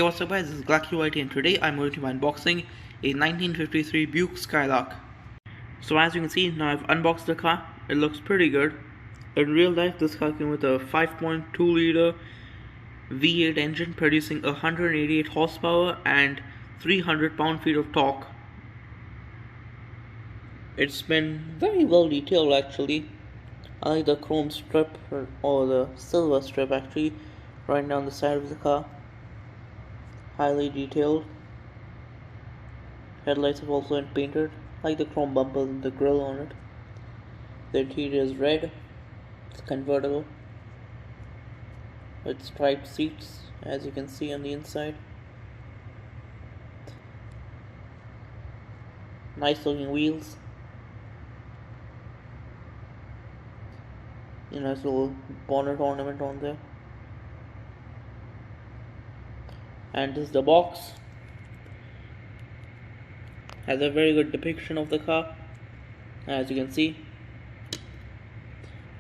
Hey, what's up guys, this is GlackUIT and today I'm going to be unboxing a 1953 Buick Skylark. So as you can see, now I've unboxed the car. It looks pretty good. In real life, this car came with a 5.2 liter V8 engine producing 188 horsepower and 300 pound-feet of torque. It's been very well detailed actually. I like the chrome strip, or the silver strip actually, running down the side of the car. Highly detailed. Headlights have also been painted, like the chrome bumpers and the grille on it. The interior is red. It's convertible with striped seats, as you can see on the inside. Nice looking wheels. Nice little bonnet ornament on there. And this is the box. Has a very good depiction of the car, as you can see.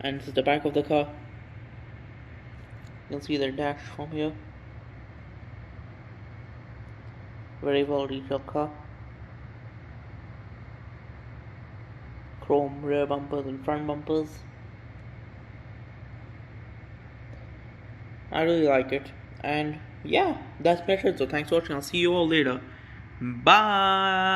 And this is the back of the car. You can see the dash from here. Very well detailed car. Chrome rear bumpers and front bumpers. I really like it. And yeah, that's pretty much it. So thanks for watching. I'll see you all later. Bye.